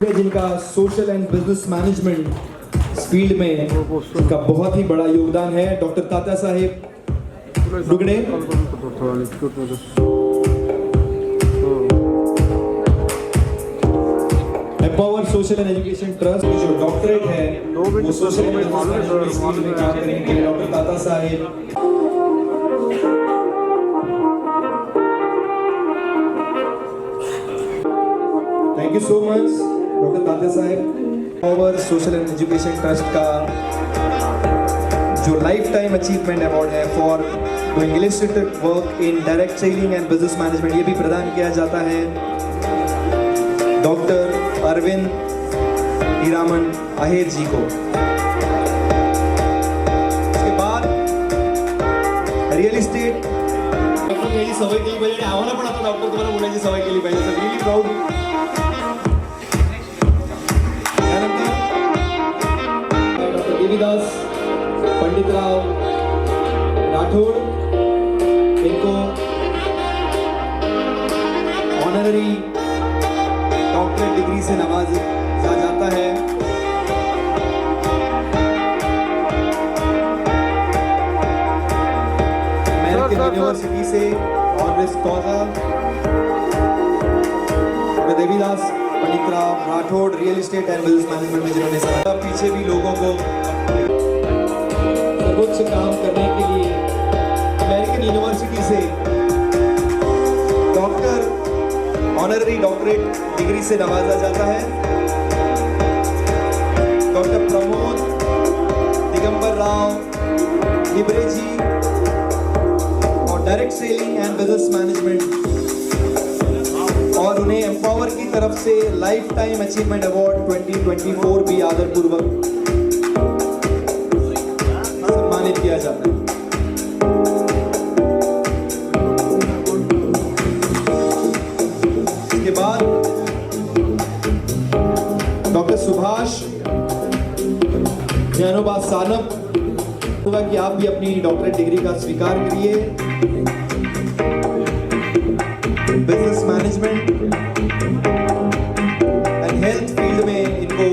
पे जिनका social and business management field में इनका बहुत ही बड़ा योगदान है, doctor Tatya Saheb Dugade. Empower social and education trust की जो डॉक्टरेट है वो social and business management field में काम करेंगे doctor Tatya Saheb. Thank you so much doctor Tatya Saheb. Empower social and education trust का जो लाइफ टाइम अचीवमेंट अवार्ड है for doing illustrative work in direct selling and business management, ये भी प्रदान किया जाता है डॉक्टर अरविंद हीरामन आहेर जी को। उसके बाद रियल इस्टेट सवय केली पाहिजे, आम्हाला पण आता डॉक्टर तुम्हाला बोलायची सवय केली पाहिजे, सो रियली प्राउड। त्यानंतर डॉक्टर देवीदास पंडितराव राठौड़, इनको ऑनररी डॉक्टरेट डिग्री से नवाजा जाता है। अमेरिकन यूनिवर्सिटी से onerous कॉजा। Devidas Panditrao Rathore real estate and business management में जिन्होंने सराहा, पीछे भी लोगों को सर्वोच्च काम करने के लिए अमेरिकन यूनिवर्सिटी से ऑनररी डॉक्टरेट डिग्री से नवाजा जाता है डॉक्टर प्रमोद दिगंबर राव लिबरे जी, और direct selling and business management, और उन्हें एम्पावर की तरफ से लाइफ टाइम अचीवमेंट अवार्ड 2024 भी आदरपूर्वक सम्मानित किया जाता है। बाद डॉक्टर सुभाष ज्ञानोबा सानप होगा कि आप भी अपनी डॉक्टरेट डिग्री का स्वीकार करिए। Business management and health field में इनको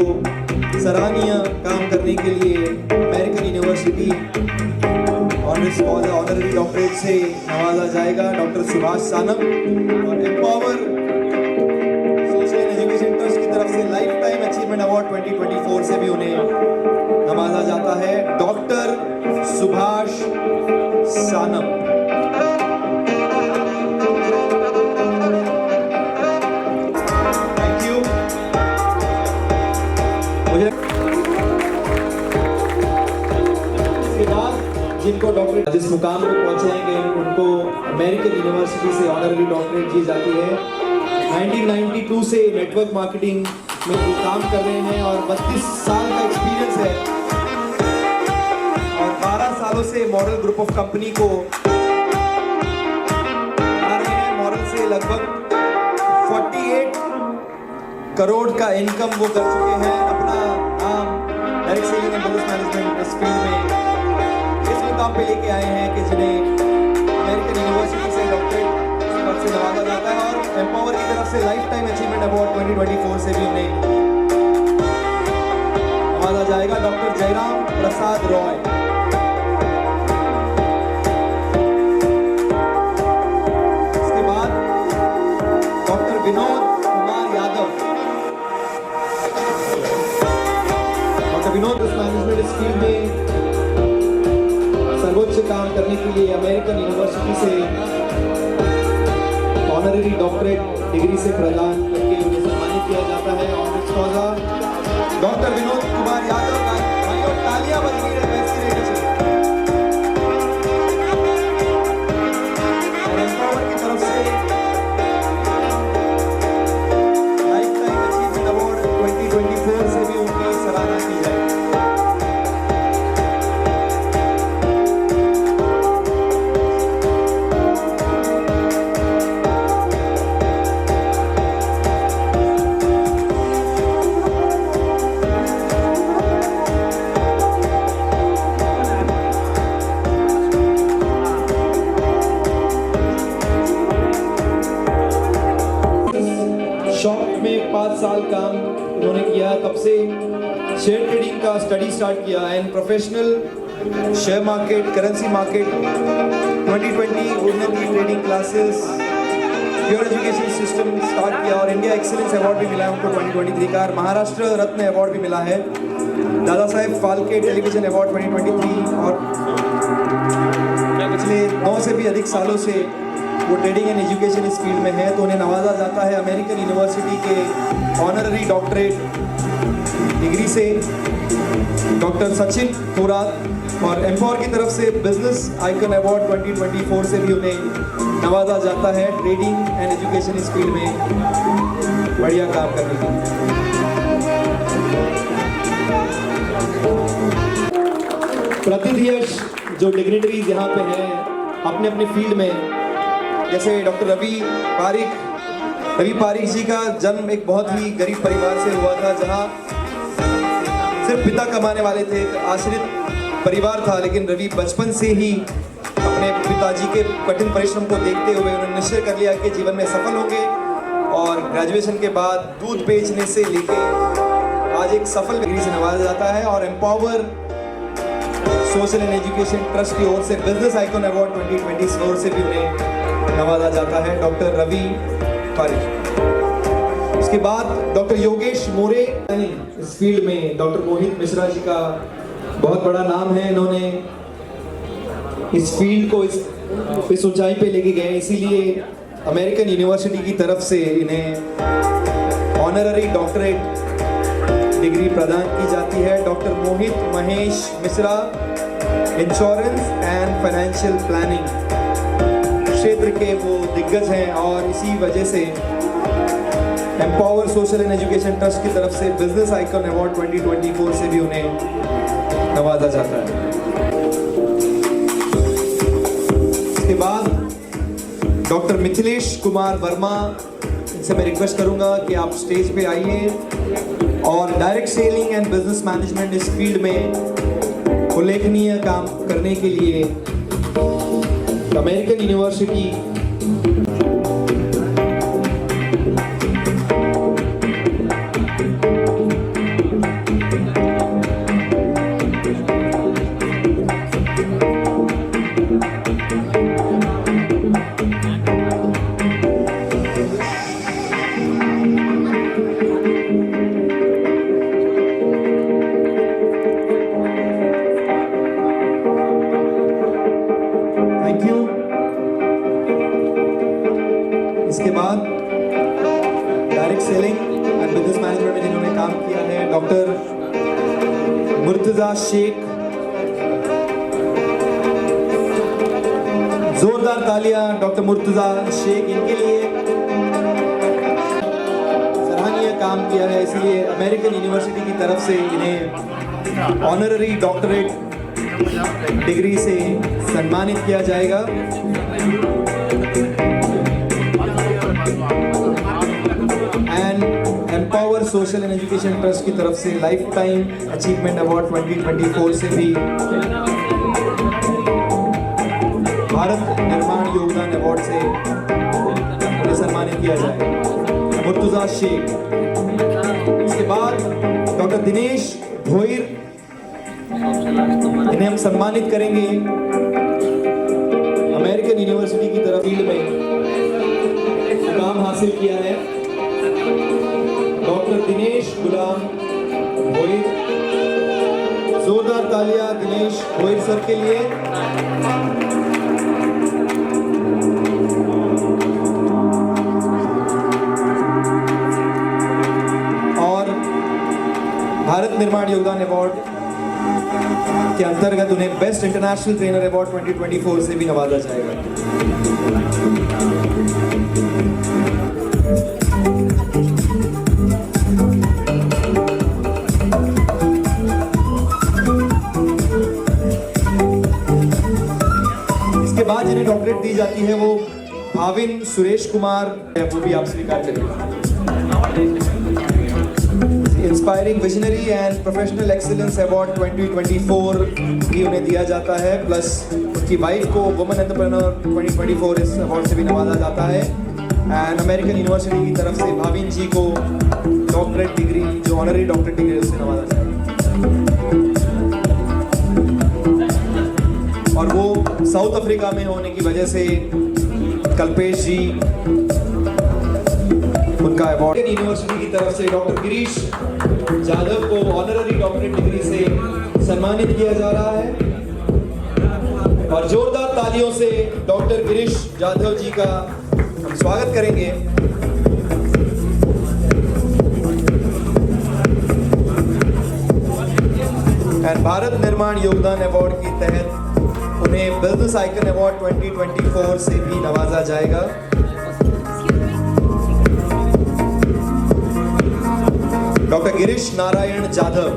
सराहनीय काम करने के लिए अमेरिकन यूनिवर्सिटी ऑनररी डॉक्टरेट से नवाजा जाएगा डॉक्टर सुभाष सानप। और एम्पावर से लाइफ टाइम अचीवमेंट अवार्ड 2024 से भी उन्हें नवाजा जाता है doctor Subhash Sanap. Thank you. इसके बाद जिनको डॉक्टरेट जिस मुकाम पर पहुंचाएंगे उनको अमेरिकन यूनिवर्सिटी से ऑनररी डॉक्टरेट दी जाती है। 1992 से नेटवर्क मार्केटिंग में वो काम कर रहे हैं और 32 साल का एक्सपीरियंस है, और 12 सालों से मॉडल ग्रुप ऑफ कंपनी को बना रहे हैं। मॉडल से लगभग 48 करोड़ का इनकम वो कर चुके हैं। अपना नाम direct selling and business management इस फील्ड में इस मुकाम पे लेके आए हैं कि जिन्हें अमेरिकन यूनिवर्सिटी से डॉक्टरेट से नवाजा जाता है, और एम्पावर की तरफ से लाइफ टाइम अचीवमेंट अवार्ड 2024 से भी उन्हें नवाजा जाएगा डॉक्टर जयराम प्रसाद रॉय। इसके बाद doctor Vinod Kumar Yadav. Doctor Vinod management इस फील्ड में सर्वोच्च काम करने के लिए अमेरिकन यूनिवर्सिटी से ऑनररी डॉक्टरेट डिग्री से प्रदान करके उन्हें सम्मानित किया जाता है। Honours कॉजा doctor Vinod Kumar Yadav. भाइयों तालियां बज रही है वैसी एम्पावर की तरफ से लाइफ टाइम अचीवमेंट अवार्ड 2024 से भी उनकी सराहना की जाए। उन्होंने किया, तब से शेयर ट्रेडिंग का स्टडी स्टार्ट किया and professional share market, currency market 2020 उन्नति trading classes, pure education system start किया और इंडिया एक्सीलेंस अवार्ड भी मिला है उनको 2023 का। महाराष्ट्र रत्न अवार्ड भी मिला है, दादा साहेब फाल्के टेलीविजन अवार्ड 2023 और पिछले 9 से भी अधिक सालों से वो ट्रेडिंग एंड एजुकेशन इस फील्ड में है, तो उन्हें नवाजा जाता है अमेरिकन यूनिवर्सिटी के ऑनररी डॉक्टरेट डिग्री से। डॉक्टर सचिन थोरात और एम्पावर की तरफ से बिजनेस आइकन अवार्ड 2024 से भी उन्हें नवाजा जाता है ट्रेडिंग एंड एजुकेशन इस फील्ड में बढ़िया काम करने के लिए। प्रतियश जो डिग्निटरीज यहाँ पे हैं अपने अपने फील्ड में, जैसे डॉक्टर रवि पारिक जी का जन्म एक बहुत ही गरीब परिवार से हुआ था, जहाँ सिर्फ पिता कमाने वाले थे, एक आश्रित परिवार था, लेकिन रवि बचपन से ही अपने पिताजी के कठिन परिश्रम को देखते हुए उन्होंने निश्चय कर लिया कि जीवन में सफल होंगे और ग्रेजुएशन के बाद दूध बेचने से लेके आज एक सफल डिग्री से नवाजा जाता है और empower social and education trust की ओर से बिजनेस आइकन अवार्ड 2024 से भी उन्हें नवाजा जाता है डॉक्टर रवि पारिक। उसके बाद डॉक्टर योगेश मोरे, इस फील्ड में डॉक्टर मोहित मिश्रा जी का बहुत बड़ा नाम है, इन्होंने इस फील्ड को इस ऊंचाई पे लेके गए, इसीलिए अमेरिकन यूनिवर्सिटी की तरफ से इन्हें ऑनररी डॉक्टरेट डिग्री प्रदान की जाती है। Doctor Mohit Mahesh Mishra insurance and financial planning क्षेत्र के वो दिग्गज हैं और इसी वजह से empower social and education trust की तरफ से बिजनेस आइकन अवार्ड 2024 से भी उन्हें नवाजा जाता है। इसके बाद डॉक्टर मिथिलेश कुमार वर्मा, इनसे मैं रिक्वेस्ट करूंगा कि आप स्टेज पे आइए और direct selling and business management इस फील्ड में उल्लेखनीय काम करने के लिए अमेरिकन यूनिवर्सिटी इसके बाद direct selling and business management में जिन्होंने काम किया है डॉक्टर मुर्तजा शेख, जोरदार तालियां डॉक्टर मुर्तजा शेख इनके लिए, सराहनीय काम किया है, इसलिए अमेरिकन यूनिवर्सिटी की तरफ से इन्हें ऑनररी डॉक्टरेट डिग्री से सम्मानित किया जाएगा। And empower social and education trust की तरफ से लाइफ टाइम अचीवमेंट अवार्ड 2024 से भी भारत निर्माण योगदान अवार्ड से उन्हें सम्मानित किया जाएगा मुर्तजा शेख। इसके बाद डॉक्टर दिनेश भोईर, इन्हें हम सम्मानित करेंगे अमेरिकन यूनिवर्सिटी की तरफ फील्ड में काम हासिल किया है। डॉक्टर दिनेश गुलाम भोईर, जोरदार तालियां दिनेश भोईर सर के लिए। और भारत निर्माण योगदान अवार्ड के अंतर्गत उन्हें बेस्ट इंटरनेशनल ट्रेनर अवार्ड 2024 से भी नवाजा जाएगा। इसके बाद जिन्हें डॉक्टरेट दी जाती है वो भाविन सुरेश कुमार, वो भी आप स्वीकार करेंगे। Inspiring visionary and professional excellence award 2024 भी उन्हें दिया जाता है, प्लस उनकी वाइफ को वुमेन एंटरप्रेन्योर 2024 इस अवार्ड से भी नवाजा जाता है। एंड अमेरिकन यूनिवर्सिटी की तरफ से भाविन जी को डॉक्टरेट डिग्री, जो ऑनररी डॉक्टरेट डिग्री उससे नवाजा जाएगा। और वो साउथ अफ्रीका में होने की वजह से कल्पेश जी उनका अवार्ड यूनिवर्सिटी की तरफ से डॉक्टर गिरीश जाधव को ऑनररी डॉक्टरेट डिग्री से सम्मानित किया जा रहा है। और जोरदार तालियों से डॉक्टर गिरीश जाधव जी का हम स्वागत करेंगे। एंड भारत निर्माण योगदान अवार्ड के तहत उन्हें बिजनेस आइकन अवार्ड 2024 से भी नवाजा जाएगा। डॉक्टर गिरीश नारायण जाधव।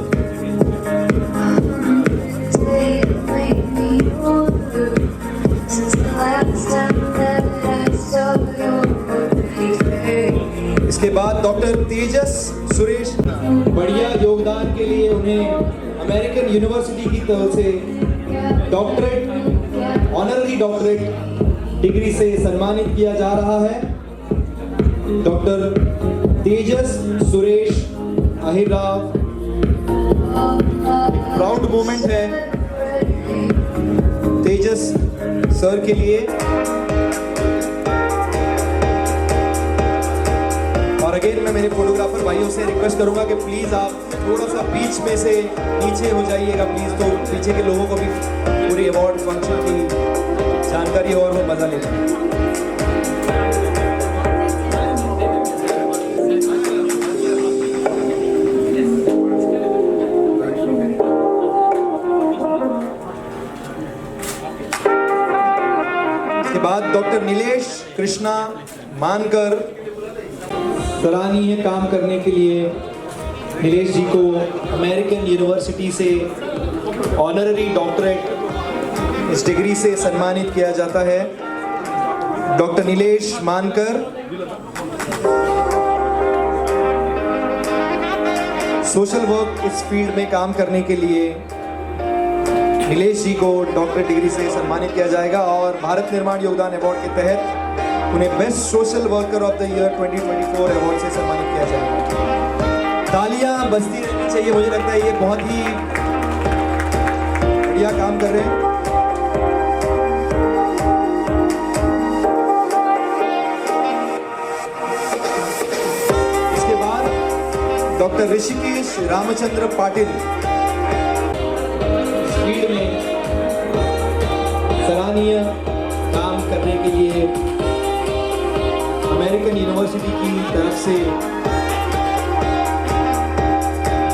इसके बाद डॉक्टर तेजस सुरेश, बढ़िया योगदान के लिए उन्हें अमेरिकन यूनिवर्सिटी की तरफ से डॉक्टरेट, ऑनररी डॉक्टरेट डिग्री से सम्मानित किया जा रहा है। डॉक्टर तेजस सुरेश अहिरराव। प्राउड मोमेंट है तेजस सर के लिए। और अगेन मैं मेरे फोटोग्राफर भाइयों से रिक्वेस्ट करूंगा कि प्लीज आप थोड़ा सा बीच में से नीचे हो जाइएगा प्लीज, तो पीछे के लोगों को भी पूरी अवार्ड फंक्शन की जानकारी और वो मजा ले सकें। इसके बाद डॉक्टर नीलेश कृष्णा मानकर, सराहनीय काम करने के लिए नीलेश जी को अमेरिकन यूनिवर्सिटी से ऑनररी डॉक्टरेट इस डिग्री से सम्मानित किया जाता है। डॉक्टर नीलेश मानकर सोशल वर्क इस फील्ड में काम करने के लिए नीलेश जी को डॉक्टरेट डिग्री से सम्मानित किया जाएगा। और भारत निर्माण योगदान अवार्ड के तहत उन्हें best social worker of the year 2024 award से सम्मानित किया जाएगा। तालियां बजती रहनी चाहिए, मुझे लगता है ये बहुत ही बढ़िया काम कर रहे हैं। इसके बाद डॉक्टर ऋषिकेश रामचंद्र पाटिल, फील्ड में सराहनीय काम करने के लिए अमेरिकन यूनिवर्सिटी की तरफ से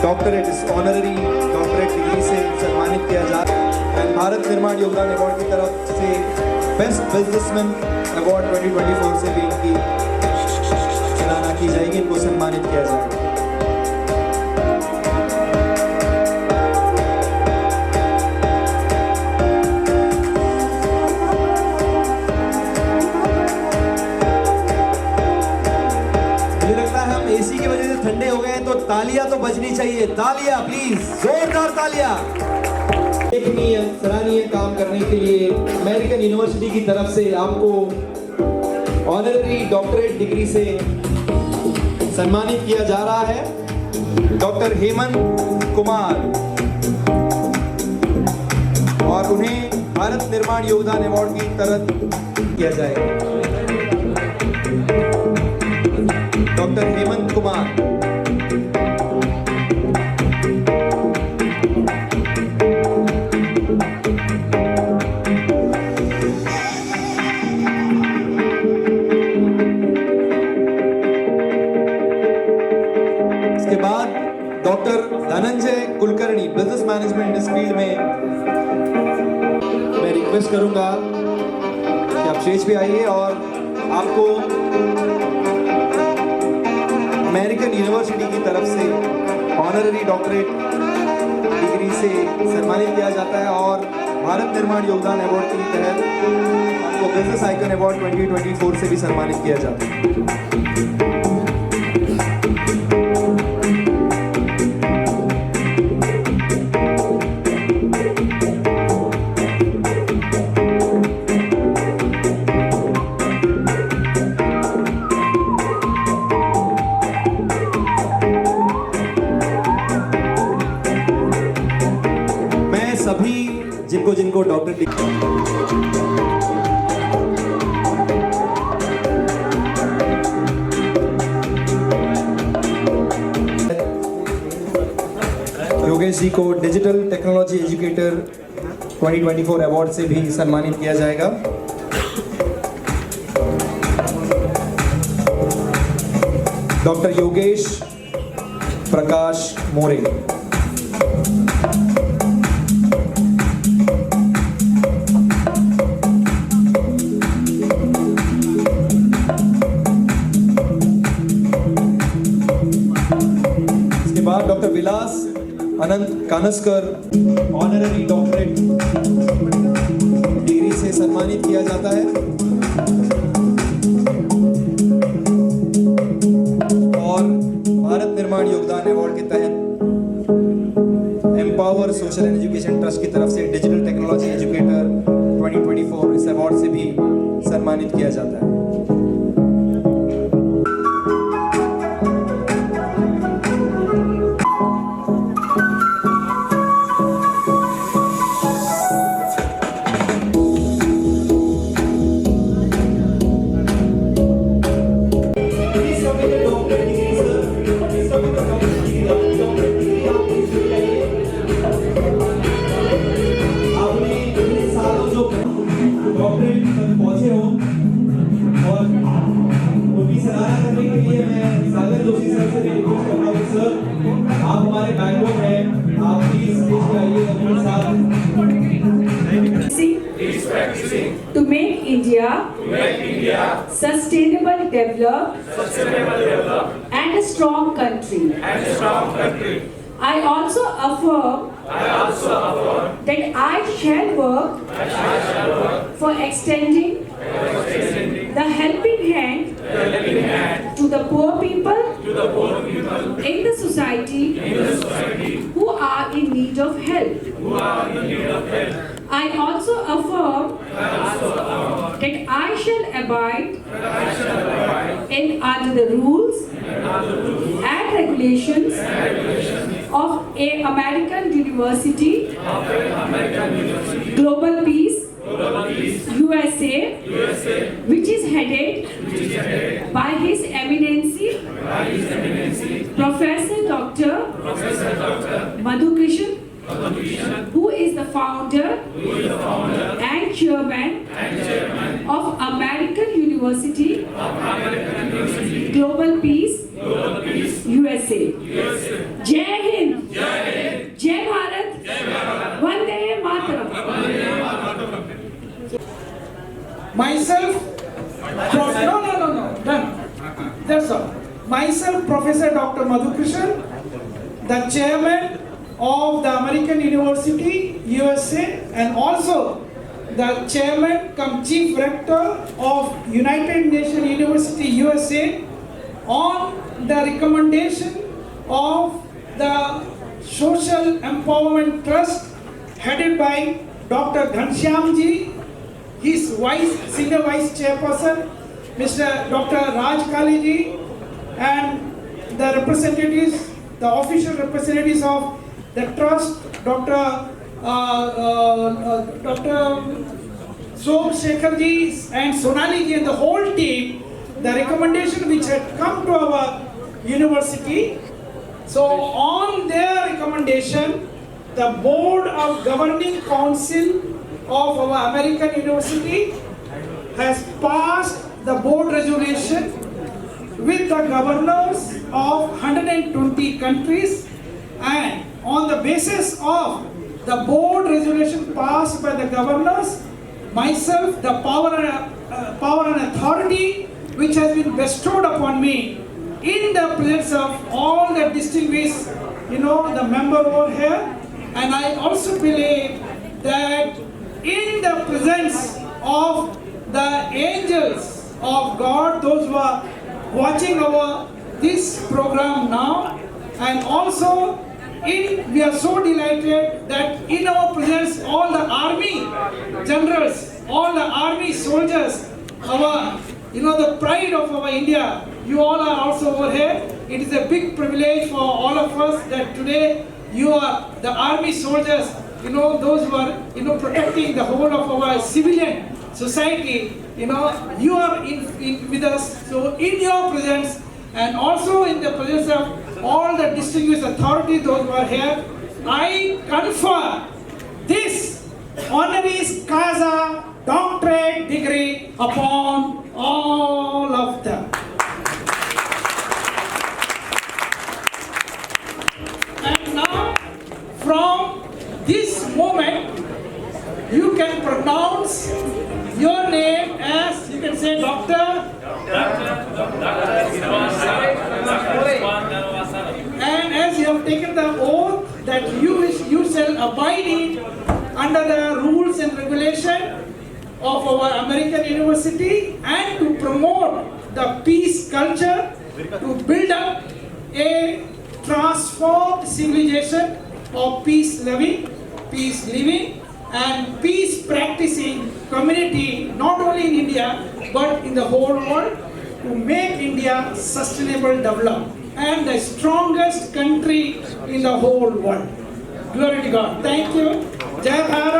डॉक्टरेट, ऑनररी डॉक्टरेट डिग्री से सम्मानित किया जा रहा है। भारत निर्माण योगदान अवार्ड की तरफ से बेस्ट बिजनेसमैन अवार्ड 2024 से भी इनकी सराहना की जाएगी, इनको सम्मानित किया जाएगा। एसी की वजह से ठंडे हो गए हैं तो तालियां तो बजनी चाहिए। तालियां प्लीज, जोरदार तालियां। उल्लेखनीय सराहनीय काम करने के लिए अमेरिकन यूनिवर्सिटी की तरफ से आपको ऑनररी डॉक्टरेट डिग्री से सम्मानित किया जा रहा है डॉक्टर हेमंत कुमार, और उन्हें भारत निर्माण योगदान अवार्ड की तरफ किया जाएगा। डॉक्टर हेमंत कुमार। इसके बाद doctor Dhananjay Kulkarni, business management इस फील्ड में। मैं रिक्वेस्ट करूंगा कि आप स्टेज पे आइए और आपको अमेरिकन यूनिवर्सिटी की तरफ से ऑनररी डॉक्टरेट डिग्री से सम्मानित किया जाता है। और भारत निर्माण योगदान अवार्ड के तहत आपको बिजनेस आइकन अवार्ड 2024 से भी सम्मानित किया जाता है। जिनको जिनको डॉक्टर योगेश जी को डिजिटल टेक्नोलॉजी एजुकेटर 2024 अवार्ड से भी सम्मानित किया जाएगा। डॉक्टर योगेश प्रकाश मोरे। इसके बाद डॉक्टर विलास अनंत कानसकर ऑनररी डॉक्टरेट डिग्री से सम्मानित किया जाता है। और भारत निर्माण योगदान अवार्ड के तहत empower social and education trust की तरफ से डिजिटल टेक्नोलॉजी एजुकेटर 2024 इस अवार्ड से भी सम्मानित किया जाता है। डॉक्टरेट तक पहुंचे हो और उनकी सराहना करने के लिए मैं सागर जोशी सर से रिक्वेस्ट करता हूं। सर आप हमारे बैकबोन हैं, आप प्लीज स्टेज पे आइए अपने साथ। To make India sustainable, developed and a strong country. I also affirm that I shall work for extending the helping hand to the poor people in the society who are in need of help. I also affirm that I shall abide under the rules and regulations of a American University, Global Peace, USA, which is headed by His Eminency, Professor Dr. Madhu Krishnan, who is the founder and chairman of American University, Global Peace, USA. Jai Hind, Jai Bharat, Vande Mataram. Myself, no, done. That's all. Myself, Professor Dr. Madhu Krishnan, the chairman of the American University, USA, and also the chairman cum chief rector of United Nations University, USA, on the recommendation of the Social Empowerment Trust headed by Dr. Ghanshyam ji, his senior vice chairperson, Mr. Dr. Raj Kali ji, and the representatives, the official representatives of the trust, Dr. Som Shekhar ji and Sonali ji and the whole team, the recommendation which had come to our university. So on their recommendation, the Board of Governing Council of our American University has passed the board resolution with the governors of 120 countries, and on the basis of the board resolution passed by the governors, myself, the power and authority which has been bestowed upon me in the presence of all the distinguished, the member over here, and I also believe that in the presence of the angels of God, those who are watching this program now, and also we are so delighted that in our presence all the army generals, all the army soldiers, the pride of our India, you all are also over here. It is a big privilege for all of us that today you are the army soldiers those who are, protecting the whole of our civilian society, you are with us. So in your presence and also in the presence of all the distinguished authorities, those who are here, I confer this honoris causa doctorate degree upon all of them. And now, from this moment, you can pronounce your name as, you can say, Doctor. And as you have taken the oath that you shall abide in under the rules and regulation of our American university and to promote the peace culture, to build up a transformed civilization of peace living and peace practicing community, not only in India but in the whole world, to make India sustainable development and the strongest country in the whole world. Glory to God. Thank you. Jai Bharat.